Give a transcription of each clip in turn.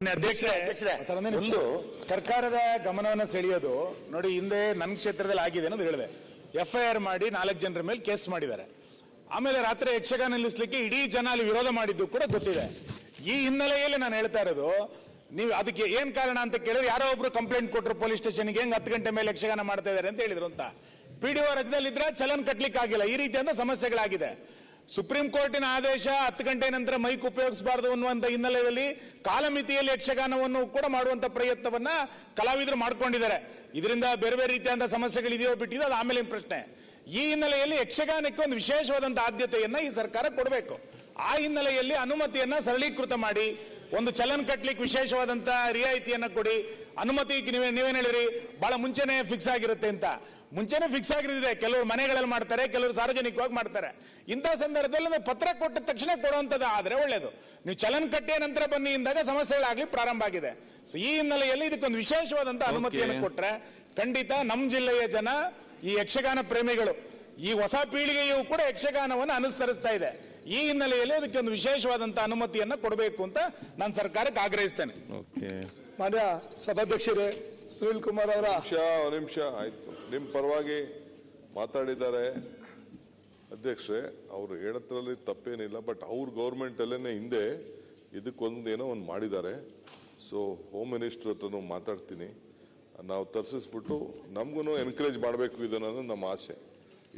ಒಂದು ಸರ್ಕಾರದ ಗಮನವನ್ನು ಸೆಳೆಯೋದು ನೋಡಿ. ಹಿಂದೆ ನನ್ನ ಕ್ಷೇತ್ರದಲ್ಲಿ ಆಗಿದೆ ಅನ್ನೋದು ಹೇಳಿದೆ. FIR ಮಾಡಿ 4 ಜನರ ಮೇಲೆ ಕೇಸ್ ಮಾಡಿದ್ದಾರೆ. ಆಮೇಲೆ ರಾತ್ರಿ ಯಕ್ಷಗಾನ ನಿಲ್ಲಿಸಲಿಕ್ಕೆ ಇಡೀ ಜನ ಅಲ್ಲಿ ವಿರೋಧ ಮಾಡಿದ್ದು ಕೂಡ ಗೊತ್ತಿದೆ. ಈ ಹಿನ್ನೆಲೆಯಲ್ಲಿ ನಾನು ಹೇಳ್ತಾ ಇರೋದು, ನೀವು ಅದಕ್ಕೆ ಏನ್ ಕಾರಣ ಅಂತ ಕೇಳಿದ್ರೆ, ಯಾರೋ ಒಬ್ರು ಕಂಪ್ಲೇಂಟ್ ಕೊಟ್ಟರು ಪೊಲೀಸ್ ಸ್ಟೇಷನ್ಗೆ, ಹೆಂಗ್ 10 ಗಂಟೆ ಮೇಲೆ ಯಕ್ಷಗಾನ ಮಾಡ್ತಾ ಇದ್ದಾರೆ ಅಂತ ಹೇಳಿದ್ರು ಅಂತ. PDO ರಜದಲ್ಲಿದ್ರೆ ಚಲನ್ ಕಟ್ಲಿಕ್ಕೆ ಆಗಿಲ್ಲ. ಈ ರೀತಿಯಾದ ಸಮಸ್ಯೆಗಳಾಗಿದೆ. ಸುಪ್ರೀಂ ಕೋರ್ಟಿನ ಆದೇಶ 10 ಗಂಟೆ ನಂತರ ಮೈಕ್ ಉಪಯೋಗಿಸಬಾರದು ಅನ್ನುವಂತ ಹಿನ್ನೆಲೆಯಲ್ಲಿ ಕಾಲಮಿತಿಯಲ್ಲಿ ಯಕ್ಷಗಾನವನ್ನು ಕೂಡ ಮಾಡುವಂತ ಪ್ರಯತ್ನವನ್ನ ಕಲಾವಿದರು ಮಾಡ್ಕೊಂಡಿದ್ದಾರೆ. ಇದರಿಂದ ಬೇರೆ ಬೇರೆ ರೀತಿಯಾದ ಸಮಸ್ಯೆಗಳಿದೆಯೋ ಬಿಟ್ಟಿದೆ, ಅದು ಆಮೇಲೆ ಪ್ರಶ್ನೆ. ಈ ಹಿನ್ನೆಲೆಯಲ್ಲಿ ಯಕ್ಷಗಾನಕ್ಕೆ ಒಂದು ವಿಶೇಷವಾದಂತಹ ಆದ್ಯತೆಯನ್ನ ಈ ಸರ್ಕಾರ ಕೊಡಬೇಕು. ಆ ಹಿನ್ನೆಲೆಯಲ್ಲಿ ಅನುಮತಿಯನ್ನ ಸರಳೀಕೃತ ಮಾಡಿ, ಒಂದು ಚಲನ್ ಕಟ್ಲಿಕ್ಕೆ ವಿಶೇಷವಾದಂತಹ ರಿಯಾಯಿತಿಯನ್ನ ಕೊಡಿ. ಅನುಮತಿ ನೀವೇನ್ ಹೇಳಿರಿ, ಬಹಳ ಮುಂಚೆನೆ ಫಿಕ್ಸ್ ಆಗಿರುತ್ತೆ ಅಂತ. ಮುಂಚೆನೆ ಫಿಕ್ಸ್ ಆಗಿರುತ್ತೆ. ಕೆಲವರು ಮನೆಗಳಲ್ಲಿ ಮಾಡ್ತಾರೆ, ಕೆಲವರು ಸಾರ್ವಜನಿಕವಾಗಿ ಮಾಡ್ತಾರೆ. ಇಂಥ ಸಂದರ್ಭದಲ್ಲಿ ಪತ್ರ ಕೊಟ್ಟ ತಕ್ಷಣ ಕೊಡುವಂಥದ್ದು ಆದ್ರೆ ಒಳ್ಳೇದು. ನೀವು ಚಲನ್ ಕಟ್ಟಿಯ ನಂತರ ಬನ್ನಿ ಇಂದಾಗ ಸಮಸ್ಯೆಗಳಾಗ್ಲಿ ಪ್ರಾರಂಭ ಆಗಿದೆ. ಸೊ ಈ ಹಿನ್ನೆಲೆಯಲ್ಲಿ ಇದಕ್ಕೊಂದು ವಿಶೇಷವಾದಂತಹ ಅನುಮತಿಯನ್ನು ಕೊಟ್ರೆ ಖಂಡಿತ ನಮ್ಮ ಜಿಲ್ಲೆಯ ಜನ, ಈ ಯಕ್ಷಗಾನ ಪ್ರೇಮಿಗಳು, ಈ ಹೊಸ ಪೀಳಿಗೆಯೂ ಕೂಡ ಯಕ್ಷಗಾನವನ್ನು ಅನುಸರಿಸ್ತಾ ಇದೆ. ಈ ಹಿನ್ನೆಲೆಯಲ್ಲಿ ಅದಕ್ಕೆ ಒಂದು ವಿಶೇಷವಾದಂತಹ ಅನುಮತಿಯನ್ನ ಕೊಡಬೇಕು ಅಂತ ನಾನು ಸರ್ಕಾರಕ್ಕೆ ಆಗ್ರಹಿಸ್ತೇನೆ. ಮಾನ್ಯ ಸಭಾಧ್ಯಕ್ಷರೇ, ಸುನಿಲ್ ಕುಮಾರ್ ಅವರ ನಿಮಿಷ ಆಯ್ತು. ನಿಮ್ಮ ಪರವಾಗಿ ಮಾತಾಡಿದ್ದಾರೆ ಅಧ್ಯಕ್ಷರೇ. ಅವರು ಹೇಳತ್ರಲ್ಲಿ ತಪ್ಪೇನಿಲ್ಲ. ಬಟ್ ಅವ್ರ ಗೌರ್ಮೆಂಟ್ ಅಲ್ಲೇನೆ ಹಿಂದೆ ಇದಕ್ಕೊಂದೇನೋ ಒಂದು ಮಾಡಿದ್ದಾರೆ. ಸೊ ಹೋಮ್ ಮಿನಿಸ್ಟರ್ ಹತ್ರನೂ ಮಾತಾಡ್ತೀನಿ. ನಾವು ತರಿಸಿಸ್ಬಿಟ್ಟು ನಮಗೂ ಎನ್ಕರೇಜ್ ಮಾಡಬೇಕು ಇದನ್ನು ನಮ್ಮ ಆಸೆ.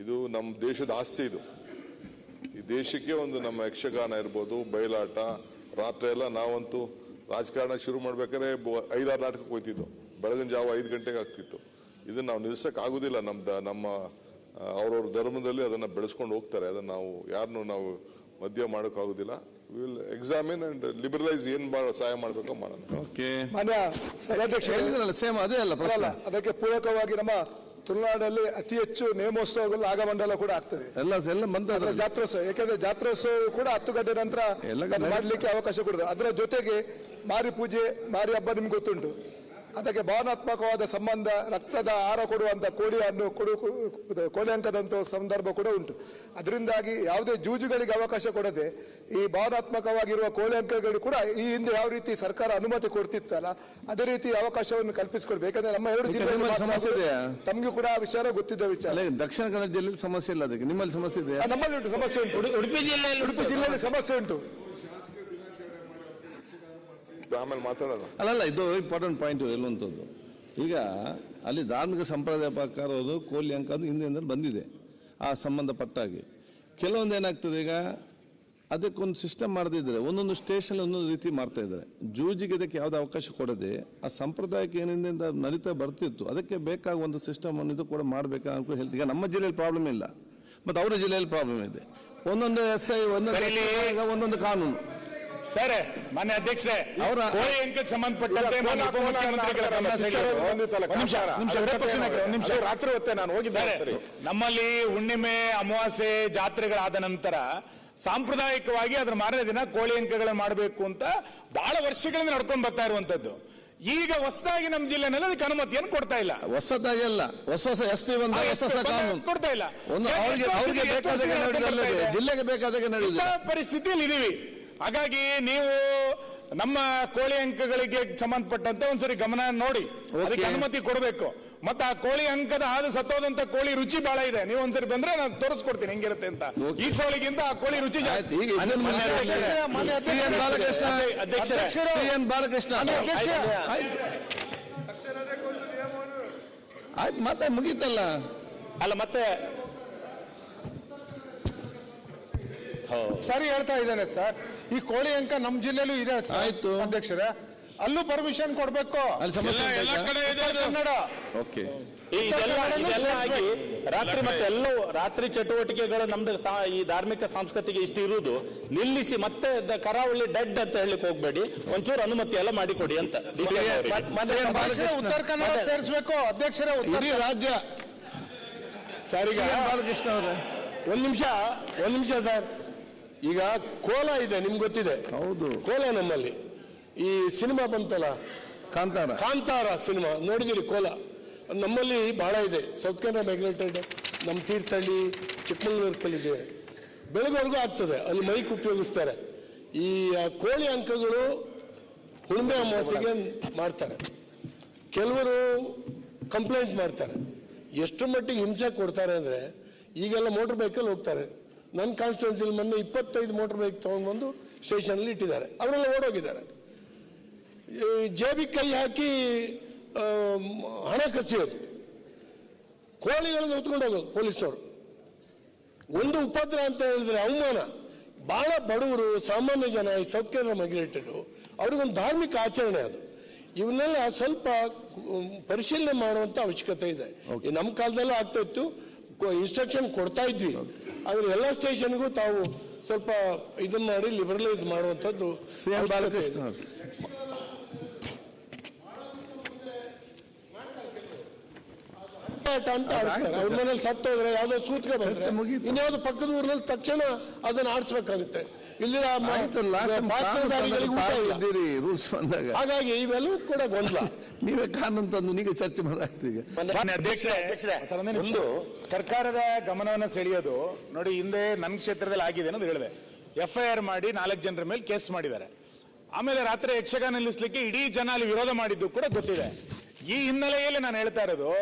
ಇದು ನಮ್ಮ ದೇಶದ ಆಸ್ತಿ. ಇದು ಈ ದೇಶಕ್ಕೆ ಒಂದು ನಮ್ಮ ಯಕ್ಷಗಾನ ಇರ್ಬೋದು, ಬಯಲಾಟ, ರಾತ್ರಿ ಎಲ್ಲ ನಾವಂತೂ ರಾಜಕಾರಣ ಶುರು ಮಾಡ್ಬೇಕಾದ್ರೆ 5-6 ನಾಟಕಕ್ಕೆ ಹೋಗ್ತಿದ್ದು. ಬೆಳಗಿನ ಜಾವ 5 ಗಂಟೆಗೆ ಆಗ್ತಿತ್ತು. ಇದನ್ನ ನಾವು ನಿಲ್ಸಕ್ ಆಗುದಿಲ್ಲ. ನಮ್ಮ ಅವ್ರವ್ರ ಧರ್ಮದಲ್ಲಿ ಅದನ್ನ ಬೆಳೆಸ್ಕೊಂಡು ಹೋಗ್ತಾರೆ. ಅದನ್ನ ನಾವು ಯಾರನ್ನು ನಾವು ಮಧ್ಯ ಮಾಡಕ್ ಆಗುದಿಲ್ಲ. ವಿಲ್ ಎಕ್ಸಾಮಿನ್ ಅಂಡ್ ಲಿಬರಲೈಸ್ ಏನ್ ಸಹಾಯ ಮಾಡ್ಬೇಕೋ ಮಾಡೋಣ. ಮಾನ್ಯ ಸಭಾಧ್ಯಕ್ಷ, ಸೇಮ್ ಅದೇ ಅಲ್ಲ, ಅದಕ್ಕೆ ಪೂರಕವಾಗಿ ನಮ್ಮ ತುಳುನಾಡಲ್ಲಿ ಅತಿ ಹೆಚ್ಚು ನೇಮೋತ್ಸವಗಳು ಆಗಮಂಡಲ ಕೂಡ ಆಗ್ತದೆ. ಜಾತ್ರೋತ್ಸವ, ಯಾಕಂದ್ರೆ ಜಾತ್ರೋತ್ಸವ ಕೂಡ 10 ಗಂಟೆ ನಂತರ ಮಾಡಲಿಕ್ಕೆ ಅವಕಾಶ ಕೊಡುದು. ಅದರ ಜೊತೆಗೆ ಮಾರಿ ಪೂಜೆ, ಮಾರಿ ಹಬ್ಬ ನಿಮ್ಗೆ ಗೊತ್ತುಂಟು. ಅದಕ್ಕೆ ಭಾವನಾತ್ಮಕವಾದ ಸಂಬಂಧ, ರಕ್ತದ ಆಹಾರ ಕೊಡುವಂತ ಕೋಳಿಯನ್ನು ಕೋಳಿ ಅಂಕದಂತ ಸಂದರ್ಭ ಕೂಡ ಉಂಟು. ಅದರಿಂದಾಗಿ ಯಾವುದೇ ಜೂಜುಗಳಿಗೆ ಅವಕಾಶ ಕೊಡದೆ ಈ ಭಾವನಾತ್ಮಕವಾಗಿರುವ ಕೋಳಿ ಅಂಕಗಳು ಕೂಡ ಈ ಹಿಂದೆ ಯಾವ ರೀತಿ ಸರ್ಕಾರ ಅನುಮತಿ ಕೊಡ್ತಿತ್ತಲ್ಲ, ಅದೇ ರೀತಿ ಅವಕಾಶವನ್ನು ಕಲ್ಪಿಸಿಕೊಡ್ಬೇಕು. ಯಾಕಂದ್ರೆ ನಮ್ಮ 2 ಜಿಲ್ಲೆ ಸಮಸ್ಯೆ ಇದೆ. ತಮ್ಗೂ ಕೂಡ ಆ ವಿಚಾರ ಗೊತ್ತಿದ್ದ ವಿಚಾರ. ದಕ್ಷಿಣ ಕನ್ನಡ ಜಿಲ್ಲೆಯಲ್ಲಿ ಸಮಸ್ಯೆ ಇಲ್ಲ, ಅದಕ್ಕೆ ನಿಮ್ಮಲ್ಲಿ ಸಮಸ್ಯೆ ಇದೆ. ನಮ್ಮಲ್ಲಿ ಉಂಟು ಸಮಸ್ಯೆ ಉಂಟು. ಉಡುಪಿ ಜಿಲ್ಲೆಯಲ್ಲಿ ಸಮಸ್ಯೆ ಉಂಟು. ಆಮೇಲೆ ಮಾತಾಡೋಣ. ಅಲ್ಲಲ್ಲ, ಇದು ಇಂಪಾರ್ಟೆಂಟ್ ಪಾಯಿಂಟ್ ಎಲ್ಲುವಂಥದ್ದು. ಈಗ ಅಲ್ಲಿ ಧಾರ್ಮಿಕ ಸಂಪ್ರದಾಯ ಪ್ರಕಾರ ಕೋಲಿ ಅಂಕ ಅದು ಹಿಂದಿನಿಂದ ಬಂದಿದೆ. ಆ ಸಂಬಂಧಪಟ್ಟಾಗಿ ಕೆಲವೊಂದು ಏನಾಗ್ತದೆ, ಈಗ ಅದಕ್ಕೊಂದು ಸಿಸ್ಟಮ್ ಮಾಡದಿದ್ರೆ ಒಂದೊಂದು ಸ್ಟೇಷನ್ ಒಂದೊಂದು ರೀತಿ ಮಾಡ್ತಾ ಇದ್ದಾರೆ. ಜೂಜಿಗೆ ಇದಕ್ಕೆ ಯಾವುದೇ ಅವಕಾಶ ಕೊಡದೆ ಆ ಸಂಪ್ರದಾಯಕ್ಕೆ ಏನಿಂದ ನಡೀತಾ ಬರ್ತಿತ್ತು, ಅದಕ್ಕೆ ಬೇಕಾದ ಒಂದು ಸಿಸ್ಟಮ್ ಅನ್ನು ಇದು ಕೂಡ ಮಾಡಬೇಕಾ ಅಂತ ಹೇಳ್ತೀವಿ. ಈಗ ನಮ್ಮ ಜಿಲ್ಲೆಯಲ್ಲಿ ಪ್ರಾಬ್ಲಮ್ ಇಲ್ಲ, ಮತ್ತು ಅವರ ಜಿಲ್ಲೆಯಲ್ಲಿ ಪ್ರಾಬ್ಲಮ್ ಇದೆ. ಒಂದೊಂದು SI, ಒಂದೊಂದು ಕಾನೂನು. ಸರ್, ಮಾನ್ಯ ಅಧ್ಯಕ್ಷರೇ, ಅವರ ಕೋಳಿ ಅಂಕಕ್ಕೆ ಸಂಬಂಧಪಟ್ಟಂತೆ ರಾತ್ರಿ ಹೊತ್ತೆ ನಾನು ಹೋಗಿದ್ದೆ. ನಮ್ಮಲ್ಲಿ ಹುಣ್ಣಿಮೆ, ಅಮಾವಾಸ್ಯೆ, ಜಾತ್ರೆಗಳಾದ ನಂತರ ಸಾಂಪ್ರದಾಯಿಕವಾಗಿ ಅದರ ಮಾರನೇ ದಿನ ಕೋಳಿ ಅಂಕಗಳನ್ನು ಮಾಡಬೇಕು ಅಂತ ಬಹಳ ವರ್ಷಗಳಿಂದ ನಡ್ಕೊಂಡು ಬರ್ತಾ ಇರುವಂತದ್ದು. ಈಗ ಹೊಸದಾಗಿ ನಮ್ಮ ಜಿಲ್ಲೆನಲ್ಲಿ ಅದಕ್ಕೆ ಅನುಮತಿಯನ್ನು ಕೊಡ್ತಾ ಇಲ್ಲ. ಹೊಸದಾಗಿ ಅಲ್ಲ, ಹೊಸ SP ಕಾನೂನು ಕೊಡ್ತಾ ಇಲ್ಲ. ಜಿಲ್ಲೆಗೆ ಬೇಕಾದಾಗ ನಡೆಯುವ ಪರಿಸ್ಥಿತಿಯಲ್ಲಿ ಇದೀವಿ. ಹಾಗಾಗಿ ನೀವು ನಮ್ಮ ಕೋಳಿ ಅಂಕಗಳಿಗೆ ಸಂಬಂಧಪಟ್ಟಂತೆ ಒಂದ್ಸರಿ ಗಮನ ನೋಡಿ, ಅದಕ್ಕೆ ಅನುಮತಿ ಕೊಡಬೇಕು. ಮತ್ತೆ ಆ ಕೋಳಿ ಅಂಕದ ಸತ್ತೋದಂತ ಕೋಳಿ ರುಚಿ ಬಹಳ ಇದೆ. ನೀವು ಒಂದ್ಸರಿ ಬಂದ್ರೆ ನಾನು ತೋರಿಸ್ಕೊಡ್ತೀನಿ ಹೆಂಗಿರುತ್ತೆ ಅಂತ. ಈ ಕೋಳಿಗಿಂತ ಆ ಕೋಳಿ ರುಚಿ ಜಾಸ್ತಿ. ಬಾಲಕೃಷ್ಣ ಆಯ್ತು, ಮತ್ತೆ ಮುಗೀತಲ್ಲ. ಅಲ್ಲ, ಮತ್ತೆ ಸರಿ ಹೇಳ್ತಾ ಇದ್ದೇನೆ ಸರ್. ಈ ಕೋಳಿ ಅಂಕ ನಮ್ಮ ಜಿಲ್ಲೆಲೂ ಇದೆ ಆಯ್ತು ಅಧ್ಯಕ್ಷರೇ, ಅಲ್ಲೂ ಪರ್ಮಿಷನ್ ಕೊಡ್ಬೇಕು. ರಾತ್ರಿ ಮತ್ತೆ ಎಲ್ಲವೂ ರಾತ್ರಿ ಚಟುವಟಿಕೆಗಳು ನಮ್ದು ಈ ಧಾರ್ಮಿಕ ಸಂಸ್ಕೃತಿಗೆ ಇಷ್ಟು ಇರುವುದು ನಿಲ್ಲಿಸಿ ಮತ್ತೆ ಕರಾವಳಿ ಡೆಡ್ ಅಂತ ಹೇಳಲಿಕ್ಕೆ ಹೋಗ್ಬೇಡಿ. ಒಂಚೂರು ಅನುಮತಿ ಎಲ್ಲ ಮಾಡಿಕೊಡಿ ಅಂತ ಉತ್ತರ ಕನ್ನಡ ಸೇರಿಸಬೇಕು ಅಧ್ಯಕ್ಷರೇ, ರಾಜ್ಯ. ಬಾಲಕೃಷ್ಣ ಅವರೇ, ಒಂದ್ ನಿಮಿಷ ಸರ್. ಈಗ ಕೋಲ ಇದೆ, ನಿಮ್ಗೆ ಗೊತ್ತಿದೆ. ಹೌದು, ಕೋಲ ನಮ್ಮಲ್ಲಿ ಈ ಸಿನಿಮಾ ಬಂತಲ್ಲ, ಕಾಂತಾರ ಸಿನಿಮಾ ನೋಡಿದಿರಿ. ಕೋಲ ನಮ್ಮಲ್ಲಿ ಬಹಳ ಇದೆ. ಸೌತ್ ಕನ್ನಡ ಮ್ಯಾಗ್ನೆಟೆಡ್, ನಮ್ಮ ತೀರ್ಥಹಳ್ಳಿ, ಚಿಕ್ಕಮಗಳೂರು ಕೆಲವು ಬೆಳಗ್ವರೆಗೂ ಆಗ್ತದೆ. ಅಲ್ಲಿ ಮೈಕ್ ಉಪಯೋಗಿಸ್ತಾರೆ. ಈ ಕೋಳಿ ಅಂಕಗಳು ಹುಣ್ಣಿಮೆ ಅಮಾವಾಸ್ಯೆಗೆ ಮಾಡ್ತಾರೆ, ಕೆಲವರು ಕಂಪ್ಲೇಂಟ್ ಮಾಡ್ತಾರೆ. ಎಷ್ಟು ಮಟ್ಟಿಗೆ ಹಿಂಸೆ ಕೊಡ್ತಾರೆ ಅಂದರೆ, ಈಗೆಲ್ಲ ಮೋಟರ್ ಬೈಕಲ್ಲಿ ಹೋಗ್ತಾರೆ. ನನ್ನ ಕಾನ್ಸ್ಟಿಟ್ಯೂನ್ಸಿಲಿ ಮೊನ್ನೆ 25 ಮೋಟರ್ ಬೈಕ್ ತೊಗೊಂಡ್ಬಂದು ಸ್ಟೇಷನಲ್ಲಿ ಇಟ್ಟಿದ್ದಾರೆ, ಅವರೆಲ್ಲ ಓಡೋಗಿದ್ದಾರೆ. ಜೇಬಿಗೆ ಕೈ ಹಾಕಿ ಹಣ ಕಸಿಯೋದು, ಕೋಳಿಗಳನ್ನು ಹೊತ್ಕೊಂಡು ಹೋಗೋದು ಪೊಲೀಸ್ನವರು. ಒಂದು ಉಪದ್ರ ಅಂತ ಹೇಳಿದ್ರೆ ಅವಮಾನ. ಬಹಳ ಬಡವರು, ಸಾಮಾನ್ಯ ಜನ, ಈ ಸೌತ್ ಕೇರಳ ಮೈಗ್ರೇಟೆಡ್, ಅವ್ರಿಗೊಂದು ಧಾರ್ಮಿಕ ಆಚರಣೆ ಅದು. ಇವನ್ನೆಲ್ಲ ಸ್ವಲ್ಪ ಪರಿಶೀಲನೆ ಮಾಡುವಂತ ಅವಶ್ಯಕತೆ ಇದೆ. ನಮ್ಮ ಕಾಲದಲ್ಲೂ ಆಗ್ತಾ ಇತ್ತು, ಇನ್ಸ್ಟ್ರಕ್ಷನ್ ಕೊಡ್ತಾ ಇದ್ವಿ. ಆದ್ರೆ ಎಲ್ಲ ಸ್ಟೇಷನ್ಗೂ ತಾವು ಸ್ವಲ್ಪ ಇದನ್ನ ಮಾಡಿ ಲಿಬರಲೈಸ್ ಮಾಡುವಂತದ್ದು ಅಂತ ಆಡಿಸ್ತಾರೆ. ಅವ್ರ ಮನೇಲಿ ಸತ್ತೋದ್ರೆ ಯಾವ್ದೋ ಸೂತ್ಕ ಬಂದ್ರೆ ಇನ್ಯಾವ್ದು ಪಕ್ಕದ ಊರಿನಲ್ಲಿ ತಕ್ಷಣ ಅದನ್ನ ಆಡಿಸ್ಬೇಕಾಗುತ್ತೆ. ಇಲ್ಲಿ ಹಾಗಾಗಿ ಇವೆಲ್ಲವೂ ಕೂಡ ಗೊಂದಲ. ನೀವೇ ಕಾನೂನು ತಂದು ನೀವೇ ಚರ್ಚೆ ಮಾಡಾಗ್ತೀಗ. ಒಂದು ಸರ್ಕಾರದ ಗಮನವನ್ನು ಸೆಳೆಯೋದು ನೋಡಿ, ಹಿಂದೆ ನನ್ನ ಕ್ಷೇತ್ರದಲ್ಲಿ ಆಗಿದೆ ಅನ್ನೋದು ಹೇಳಿದೆ. FIR ಮಾಡಿ 4 ಜನರ ಮೇಲೆ ಕೇಸ್ ಮಾಡಿದ್ದಾರೆ. ಆಮೇಲೆ ರಾತ್ರಿ ಯಕ್ಷಗಾನ ನಿಲ್ಲಿಸಲಿಕ್ಕೆ ಇಡೀ ಜನ ಅಲ್ಲಿ ವಿರೋಧ ಮಾಡಿದ್ದು ಕೂಡ ಗೊತ್ತಿದೆ. ಈ ಹಿನ್ನೆಲೆಯಲ್ಲಿ ನಾನು ಹೇಳ್ತಾ ಇರೋದು,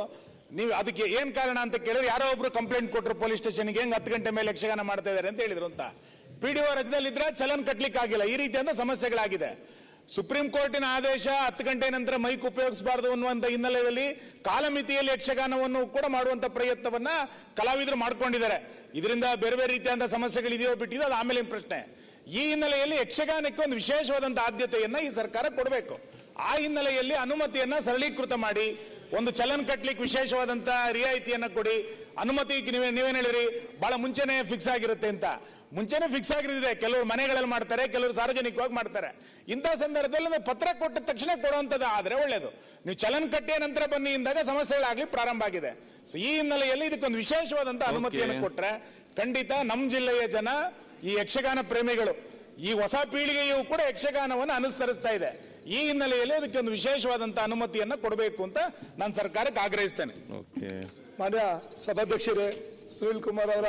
ನೀವು ಅದಕ್ಕೆ ಏನ್ ಕಾರಣ ಅಂತ ಕೇಳಿದ್ರೆ, ಯಾರೋ ಒಬ್ರು ಕಂಪ್ಲೇಂಟ್ ಕೊಟ್ಟರು ಪೊಲೀಸ್ ಸ್ಟೇಷನ್ಗೆ, ಹೆಂಗ್ 10 ಗಂಟೆ ಮೇಲೆ ಯಕ್ಷಗಾನ ಮಾಡ್ತಾ ಇದ್ದಾರೆ ಅಂತ ಹೇಳಿದ್ರು ಅಂತ. PDO ರಜದಲ್ಲಿದ್ರೆ ಚಲನ್ ಕಟ್ಲಿಕ್ಕೆ ಆಗಿಲ್ಲ. ಈ ರೀತಿಯಾದ ಸಮಸ್ಯೆಗಳಾಗಿದೆ. ಸುಪ್ರೀಂ ಕೋರ್ಟಿನ ಆದೇಶ 10 ಗಂಟೆ ನಂತರ ಮೈಕ್ ಉಪಯೋಗಿಸಬಾರದು ಅನ್ನುವಂತ ಹಿನ್ನೆಲೆಯಲ್ಲಿ ಕಾಲಮಿತಿಯಲ್ಲಿ ಯಕ್ಷಗಾನವನ್ನು ಕೂಡ ಮಾಡುವಂತ ಪ್ರಯತ್ನವನ್ನ ಕಲಾವಿದರು ಮಾಡ್ಕೊಂಡಿದ್ದಾರೆ. ಇದರಿಂದ ಬೇರೆ ಬೇರೆ ರೀತಿಯಾದ ಸಮಸ್ಯೆಗಳಿದೆಯೋ ಬಿಟ್ಟಿದೋ ಅದು ಆಮೇಲೆ ಪ್ರಶ್ನೆ. ಈ ಹಿನ್ನೆಲೆಯಲ್ಲಿ ಯಕ್ಷಗಾನಕ್ಕೆ ಒಂದು ವಿಶೇಷವಾದಂತಹ ಆದ್ಯತೆಯನ್ನ ಈ ಸರ್ಕಾರ ಕೊಡಬೇಕು. ಆ ಹಿನ್ನೆಲೆಯಲ್ಲಿ ಅನುಮತಿಯನ್ನ ಸರಳೀಕೃತ ಮಾಡಿ, ಒಂದು ಚಲನ್ ಕಟ್ಲಿಕ್ಕೆ ವಿಶೇಷವಾದಂತಹ ರಿಯಾಯಿತಿಯನ್ನ ಕೊಡಿ. ಅನುಮತಿ ನೀವೇನ್ ಹೇಳಿರಿ, ಬಹಳ ಮುಂಚೆನೆ ಫಿಕ್ಸ್ ಆಗಿರುತ್ತೆ ಅಂತ. ಮುಂಚೆನೆ ಫಿಕ್ಸ್ ಆಗಿರುತ್ತೆ. ಕೆಲವರು ಮನೆಗಳಲ್ಲಿ ಮಾಡ್ತಾರೆ, ಕೆಲವರು ಸಾರ್ವಜನಿಕವಾಗಿ ಮಾಡ್ತಾರೆ. ಇಂಥ ಸಂದರ್ಭದಲ್ಲಿ ಪತ್ರ ಕೊಟ್ಟ ತಕ್ಷಣ ಕೊಡುವಂಥದ್ದು ಆದ್ರೆ ಒಳ್ಳೇದು. ನೀವು ಚಲನ್ ಕಟ್ಟಿಯ ನಂತರ ಬನ್ನಿ ಇಂದಾಗ ಸಮಸ್ಯೆಗಳಾಗ್ಲಿ ಪ್ರಾರಂಭ ಆಗಿದೆ. ಸೊ ಈ ಹಿನ್ನೆಲೆಯಲ್ಲಿ ಇದಕ್ಕೊಂದು ವಿಶೇಷವಾದಂತಹ ಅನುಮತಿಯನ್ನು ಕೊಟ್ರೆ ಖಂಡಿತ ನಮ್ಮ ಜಿಲ್ಲೆಯ ಜನ, ಈ ಯಕ್ಷಗಾನ ಪ್ರೇಮಿಗಳು, ಈ ಹೊಸ ಪೀಳಿಗೆಯೂ ಕೂಡ ಯಕ್ಷಗಾನವನ್ನು ಅನುಸರಿಸ್ತಾ ಇದೆ. ಈ ಹಿನ್ನೆಲೆಯಲ್ಲಿ ಅದಕ್ಕೆ ಒಂದು ವಿಶೇಷವಾದಂತಹ ಅನುಮತಿಯನ್ನ ಕೊಡಬೇಕು ಅಂತ ನಾನು ಸರ್ಕಾರಕ್ಕೆ ಆಗ್ರಹಿಸ್ತೇನೆ. ಮಾನ್ಯ ಸಭಾಧ್ಯಕ್ಷರೇ, ಸುನಿಲ್ ಕುಮಾರ್ ಅವರ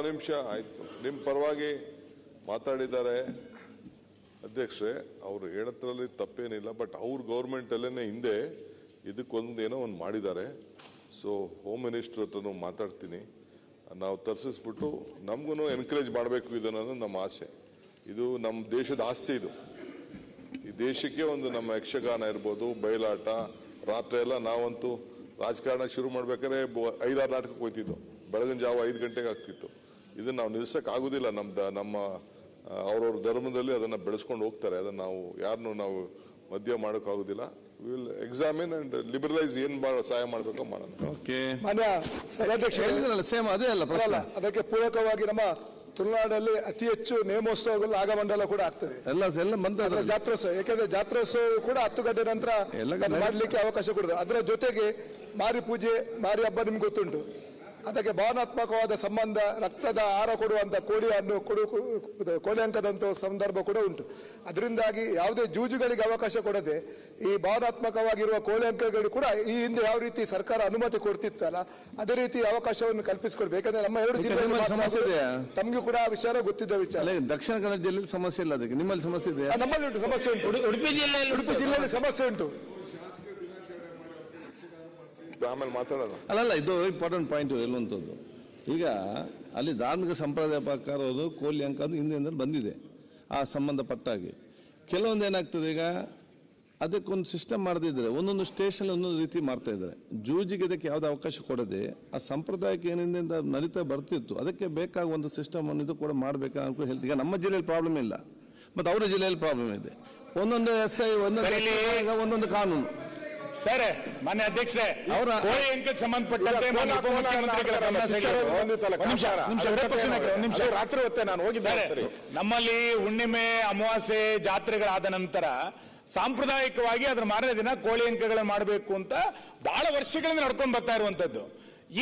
ನಿಮಿಷ ಆಯ್ತು. ನಿಮ್ ಪರವಾಗಿ ಮಾತಾಡಿದ್ದಾರೆ ಅಧ್ಯಕ್ಷರೇ, ಅವ್ರು ಹೇಳತ್ರಲ್ಲಿ ತಪ್ಪೇನಿಲ್ಲ. ಬಟ್ ಅವ್ರ ಗೌರ್ಮೆಂಟ್ ಅಲ್ಲೇನೆ ಹಿಂದೆ ಇದಕ್ಕೊಂದೇನೋ ಒಂದು ಮಾಡಿದ್ದಾರೆ. ಸೊ ಹೋಮ್ ಮಿನಿಸ್ಟರ್ ಹತ್ರನೂ ಮಾತಾಡ್ತೀನಿ. ನಾವು ತರಿಸಿಸ್ಬಿಟ್ಟು ನಮಗೂ ಎನ್ಕರೇಜ್ ಮಾಡಬೇಕು ಇದನ್ನು ನಮ್ಮ ಆಸೆ. ಇದು ನಮ್ಮ ದೇಶದ ಆಸ್ತಿ. ಇದು ಈ ದೇಶಕ್ಕೆ ಒಂದು ನಮ್ಮ ಯಕ್ಷಗಾನ ಇರ್ಬೋದು, ಬಯಲಾಟ, ರಾತ್ರಿ ಎಲ್ಲ ನಾವಂತೂ ರಾಜಕಾರಣ ಶುರು ಮಾಡ್ಬೇಕಾದ್ರೆ 5-6 ನಾಟಕಕ್ಕೆ ಹೋಗ್ತಿದ್ದು. ಬೆಳಗಿನ ಜಾವ 5 ಗಂಟೆಗೆ ಆಗ್ತಿತ್ತು. ಇದನ್ನ ನಾವು ನಿಲ್ಸಕ್ ಆಗುದಿಲ್ಲ. ನಮ್ಮ ಅವ್ರವ್ರ ಧರ್ಮದಲ್ಲಿ ಅದನ್ನ ಬೆಳೆಸ್ಕೊಂಡು ಹೋಗ್ತಾರೆ. ಅದನ್ನ ನಾವು ಯಾರನ್ನು ನಾವು ಮಧ್ಯ ಮಾಡಕ್ ಆಗುದಿಲ್ಲ. ವಿಲ್ ಎಕ್ಸಾಮಿನ್ ಅಂಡ್ ಲಿಬರಲೈಸ್ ಏನ್ ಸಹಾಯ ಮಾಡ್ಬೇಕೋ ಮಾಡೋಣ. ಮಾನ್ಯ ಸಭಾಧ್ಯಕ್ಷ, ಸೇಮ್ ಅದೇ ಅಲ್ಲ, ಅದಕ್ಕೆ ಪೂರಕವಾಗಿ ನಮ್ಮ ತುಳುನಾಡಲ್ಲಿ ಅತಿ ಹೆಚ್ಚು ನೇಮೋತ್ಸವಗಳು ಆಗಮಂಡಲ ಕೂಡ ಆಗ್ತದೆ. ಎಲ್ಲ ಜಾತ್ರೋತ್ಸವ, ಯಾಕಂದ್ರೆ ಜಾತ್ರೋತ್ಸವ ಕೂಡ 10 ಗಂಟೆ ನಂತರ ಮಾಡಲಿಕ್ಕೆ ಅವಕಾಶ ಕೊಡುದು. ಅದರ ಜೊತೆಗೆ ಮಾರಿ ಪೂಜೆ, ಮಾರಿ ಹಬ್ಬ ನಿಮ್ಗೆ ಗೊತ್ತುಂಟು. ಅದಕ್ಕೆ ಭಾವನಾತ್ಮಕವಾದ ಸಂಬಂಧ, ರಕ್ತದ ಆಹಾರ ಕೊಡುವಂತ ಕೋಳಿ ಅಂಕದಂತ ಸಂದರ್ಭ ಕೂಡ ಉಂಟು. ಅದರಿಂದಾಗಿ ಯಾವುದೇ ಜೂಜುಗಳಿಗೆ ಅವಕಾಶ ಕೊಡದೆ ಈ ಭಾವನಾತ್ಮಕವಾಗಿರುವ ಕೋಳಿ ಅಂಕಗಳು ಕೂಡ ಈ ಹಿಂದೆ ಯಾವ ರೀತಿ ಸರ್ಕಾರ ಅನುಮತಿ ಕೊಡ್ತಿತ್ತಲ್ಲ, ಅದೇ ರೀತಿ ಅವಕಾಶವನ್ನು ಕಲ್ಪಿಸಿಕೊಡ್ಬೇಕು. ಯಾಕಂದ್ರೆ ನಮ್ಮ 2 ಜಿಲ್ಲೆ ತಮ್ಗೂ ಕೂಡ ಆ ವಿಚಾರ ಗೊತ್ತಿದ್ದ ವಿಚಾರ. ದಕ್ಷಿಣ ಕನ್ನಡ ಜಿಲ್ಲೆಯಲ್ಲಿ ಸಮಸ್ಯೆ ಇಲ್ಲ, ಅದಕ್ಕೆ ನಿಮ್ಮಲ್ಲಿ ಸಮಸ್ಯೆ ಇದೆ. ನಮ್ಮಲ್ಲಿ ಉಂಟು ಸಮಸ್ಯೆ ಉಂಟು. ಉಡುಪಿ ಜಿಲ್ಲೆಯಲ್ಲಿ ಸಮಸ್ಯೆ ಉಂಟು. ಆಮೇಲೆ ಮಾತಾಡೋಣ. ಅಲ್ಲಲ್ಲ, ಇದು ಇಂಪಾರ್ಟೆಂಟ್ ಪಾಯಿಂಟ್ ಎಲ್ಲುವಂಥದ್ದು. ಈಗ ಅಲ್ಲಿ ಧಾರ್ಮಿಕ ಸಂಪ್ರದಾಯ ಪ್ರಕಾರ ಅದು ಕೋಲಿ ಅಂಕ ಅದು ಹಿಂದಿನಿಂದ ಬಂದಿದೆ. ಆ ಸಂಬಂಧಪಟ್ಟಾಗಿ ಕೆಲವೊಂದು ಏನಾಗ್ತದೆ, ಈಗ ಅದಕ್ಕೊಂದು ಸಿಸ್ಟಮ್ ಮಾಡದಿದ್ರೆ ಒಂದೊಂದು ಸ್ಟೇಷನ್ ಒಂದೊಂದು ರೀತಿ ಮಾಡ್ತಾ ಇದ್ದಾರೆ. ಜೂಜಿಗೆ ಇದಕ್ಕೆ ಯಾವುದೇ ಅವಕಾಶ ಕೊಡದೆ ಆ ಸಂಪ್ರದಾಯಕ್ಕೆ ಏನಿಂದ ನಡೀತಾ ಬರ್ತಿತ್ತು, ಅದಕ್ಕೆ ಬೇಕಾದ ಒಂದು ಸಿಸ್ಟಮ್ ಅನ್ನು ಇದು ಕೂಡ ಮಾಡಬೇಕಾ ಅನ್ಕೊಂಡು ಹೇಳ್ತೀವಿ. ಈಗ ನಮ್ಮ ಜಿಲ್ಲೆಯಲ್ಲಿ ಪ್ರಾಬ್ಲಮ್ ಇಲ್ಲ, ಮತ್ತು ಅವರ ಜಿಲ್ಲೆಯಲ್ಲಿ ಪ್ರಾಬ್ಲಮ್ ಇದೆ. ಒಂದೊಂದು SI ಒಂದೊಂದು ಕಾನೂನು. ಸರ್, ಮಾನ್ಯ ಅಧ್ಯಕ್ಷರೇ, ಅವರ ಕೋಳಿ ಅಂಕಕ್ಕೆ ಸಂಬಂಧಪಟ್ಟಂತೆ ರಾತ್ರಿ ಹೊತ್ತೆ ನಾನು ಹೋಗಿದ್ದೆ. ನಮ್ಮಲ್ಲಿ ಹುಣ್ಣಿಮೆ, ಅಮಾವಾಸ್ಯೆ, ಜಾತ್ರೆಗಳಾದ ನಂತರ ಸಾಂಪ್ರದಾಯಿಕವಾಗಿ ಅದರ ಮಾರನೇ ದಿನ ಕೋಳಿ ಅಂಕಗಳನ್ನು ಮಾಡಬೇಕು ಅಂತ ಬಹಳ ವರ್ಷಗಳಿಂದ ನಡ್ಕೊಂಡು ಬರ್ತಾ ಇರುವಂತದ್ದು.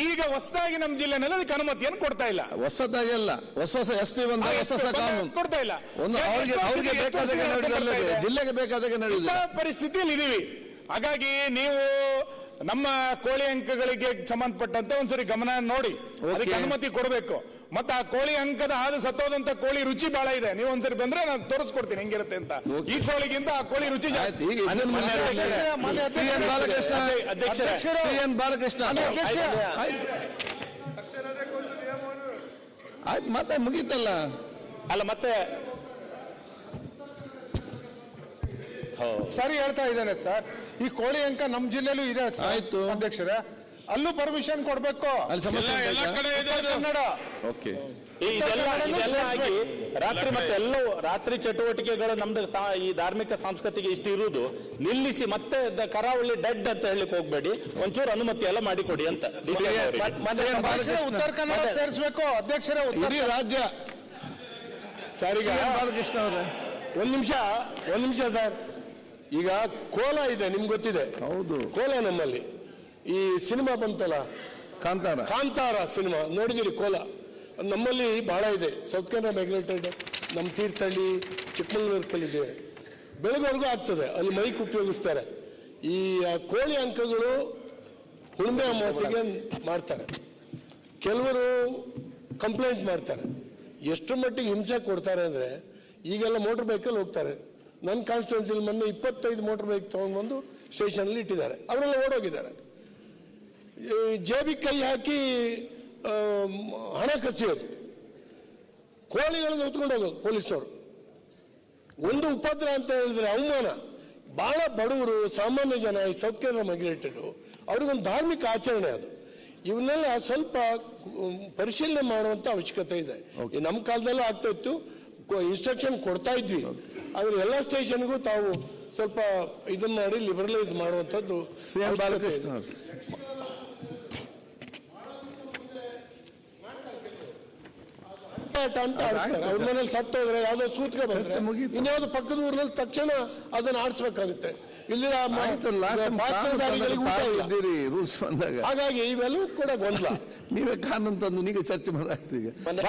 ಈಗ ಹೊಸದಾಗಿ ನಮ್ಮ ಜಿಲ್ಲೆನಲ್ಲಿ ಅದಕ್ಕೆ ಅನುಮತಿಯನ್ನು ಕೊಡ್ತಾ ಇಲ್ಲ. ಹೊಸದಾಗಿ ಅಲ್ಲ, ಹೊಸ SP ಹೊಸ ಕಾನೂನು ಕೊಡ್ತಾ ಇಲ್ಲ. ಜಿಲ್ಲೆಗೆ ಬೇಕಾದಾಗ ನಡೆಯುವ ಪರಿಸ್ಥಿತಿಯಲ್ಲಿ ಇದೀವಿ. ಹಾಗಾಗಿ ನೀವು ನಮ್ಮ ಕೋಳಿ ಅಂಕಗಳಿಗೆ ಸಂಬಂಧಪಟ್ಟಂತೆ ಒಂದ್ಸರಿ ಗಮನ ನೋಡಿ, ಅದಕ್ಕೆ ಅನುಮತಿ ಕೊಡಬೇಕು. ಮತ್ತೆ ಆ ಕೋಳಿ ಅಂಕದ ಹಾದು ಸತ್ತೋದಂತ ಕೋಳಿ ರುಚಿ ಬಹಳ ಇದೆ. ನೀವು ಒಂದ್ಸರಿ ಬಂದ್ರೆ ನಾನು ತೋರಿಸ್ಕೊಡ್ತೀನಿ ಹೆಂಗಿರುತ್ತೆ ಅಂತ. ಈ ಕೋಳಿಗಿಂತ ಆ ಕೋಳಿ ರುಚಿ ಜಾಸ್ತಿ. ಆಯ್ತು, ಈಗ ಇದನ್ನ CN ಬಾಲಕೃಷ್ಣ CN ಬಾಲಕೃಷ್ಣ ಆಯ್ತು ಮತ್ತೆ ಮುಗೀತಲ್ಲ. ಅಲ್ಲ ಮತ್ತೆ ಸರಿ ಹೇಳ್ತಾ ಇದ್ದೇನೆ ಸರ್. ಈ ಕೋಳಿ ಅಂಕ ನಮ್ಮ ಜಿಲ್ಲೆಲೂ ಇದೆ ಸರ್. ಆಯ್ತು ಅಧ್ಯಕ್ಷರೇ, ಅಲ್ಲೂ ಪರ್ಮಿಷನ್ ಕೊಡ್ಬೇಕು. ಅಲ್ಲಿ ಸಮಸ್ಯೆ ಕನ್ನಡ ಓಕೆ. ಇದೆಲ್ಲ ಆಗಿ ರಾತ್ರಿ ಮತ್ತೆ ಎಲ್ಲವೂ ರಾತ್ರಿ ಚಟುವಟಿಕೆಗಳು ನಮ್ದು ಈ ಧಾರ್ಮಿಕ ಸಂಸ್ಕೃತಿಗೆ ಇಷ್ಟು ಇರುವುದು ನಿಲ್ಲಿಸಿ ಮತ್ತೆ ಕರಾವಳಿ ಡೆಡ್ ಅಂತ ಹೇಳಲಿಕ್ಕೆ ಹೋಗ್ಬೇಡಿ. ಒಂಚೂರು ಅನುಮತಿ ಎಲ್ಲ ಮಾಡಿಕೊಡಿ ಅಂತ. ಉತ್ತರ ಕನ್ನಡ ಸೇರಿಸಬೇಕು ಅಧ್ಯಕ್ಷರೇ. ಇಡೀ ರಾಜ್ಯ ಸರಿಗ ಬಾಲಕೃಷ್ಣ ಅವರೇ ಒಂದ್ ನಿಮಿಷ ಸರ್. ಈಗ ಕೋಲ ಇದೆ, ನಿಮ್ಗೆ ಗೊತ್ತಿದೆ. ಹೌದು, ಕೋಲ ನಮ್ಮಲ್ಲಿ ಈ ಸಿನಿಮಾ ಬಂತಲ್ಲ ಕಾಂತಾರ ಸಿನಿಮಾ ನೋಡಿದಿರಿ. ಕೋಲ ನಮ್ಮಲ್ಲಿ ಬಹಳ ಇದೆ. ಸೌತ್ ಕೆನರಾ ಮ್ಯಾಗ್ನೆಟೆಡ್, ನಮ್ಮ ತೀರ್ಥಹಳ್ಳಿ, ಚಿಕ್ಕಮಗಳೂರು ಕೆಲವು ಬೆಳಗ್ವರೆಗೂ ಆಗ್ತದೆ. ಅಲ್ಲಿ ಮೈಕ್ ಉಪಯೋಗಿಸ್ತಾರೆ. ಈ ಕೋಳಿ ಅಂಕಗಳು ಹುಣ್ಣಿಮೆ ಅಮಾವಾಸ್ಯೆಗೆ ಮಾಡ್ತಾರೆ. ಕೆಲವರು ಕಂಪ್ಲೇಂಟ್ ಮಾಡ್ತಾರೆ. ಎಷ್ಟು ಮಟ್ಟಿಗೆ ಹಿಂಸೆ ಕೊಡ್ತಾರೆ ಅಂದ್ರೆ, ಈಗೆಲ್ಲ ಮೋಟರ್ ಬೈಕಲ್ಲಿ ಹೋಗ್ತಾರೆ. ನನ್ನ ಕಾನ್ಸ್ಟಿಟ್ಯೂನ್ಸಿಲಿ ಮೊನ್ನೆ 25 ಮೋಟರ್ ಬೈಕ್ ತಗೊಂಡ್ಬಂದು ಸ್ಟೇಷನಲ್ಲಿ ಇಟ್ಟಿದ್ದಾರೆ. ಅವರೆಲ್ಲ ಓಡೋಗಿದ್ದಾರೆ. ಜೇಬಿಗೆ ಕೈ ಹಾಕಿ ಹಣ ಕಸಿಯೋದು, ಕೋಳಿಗಳನ್ನು ಹೊತ್ಕೊಂಡು ಹೋಗೋದು ಪೊಲೀಸ್ನವರು. ಒಂದು ಉಪದ್ರ ಅಂತ ಹೇಳಿದ್ರೆ ಅವಮಾನ. ಬಹಳ ಬಡವರು, ಸಾಮಾನ್ಯ ಜನ, ಈ ಸೌತ್ ಕೆನರಾ ಮೈಗ್ರೇಟೆಡ್, ಅವ್ರಿಗೊಂದು ಧಾರ್ಮಿಕ ಆಚರಣೆ ಅದು. ಇವನ್ನೆಲ್ಲ ಸ್ವಲ್ಪ ಪರಿಶೀಲನೆ ಮಾಡುವಂತ ಅವಶ್ಯಕತೆ ಇದೆ. ನಮ್ಮ ಕಾಲದಲ್ಲೂ ಆಗ್ತಾ ಇತ್ತು, ಇನ್ಸ್ಟ್ರಕ್ಷನ್ ಕೊಡ್ತಾ ಇದ್ವಿ. ಆದ್ರೆ ಎಲ್ಲ ಸ್ಟೇಷನ್ಗೂ ತಾವು ಸ್ವಲ್ಪ ಇದನ್ನ ಮಾಡಿ ಲಿಬರಲೈಸ್ ಮಾಡುವಂತದ್ದು. ಬಾಲಕೃಷ್ಣ ಅಂತ ಆಡಿಸ್ತಾರೆ. ಅವ್ರ ಮನೇಲಿ ಸತ್ತೋದ್ರೆ ಯಾವ್ದೋ ಸೂತ್ಕ ಬಂದ್ರೆ ಇನ್ಯಾವ್ದು ಪಕ್ಕದ ಊರಿನಲ್ಲಿ ತಕ್ಷಣ ಅದನ್ನ ಆಡಿಸ್ಬೇಕಾಗುತ್ತೆ. ಇಲ್ಲಿ ರೂಲ್ಸ್ ಬಂದಾಗ ಹಾಗಾಗಿ ಇವೆಲ್ಲವೂ ಕೂಡ ಗೊಂದಲ. ನೀವೇ ಕಾನೂನು ತಂದು ನೀವೇ ಚರ್ಚೆ ಮಾಡಾಗ್ತೀಗ.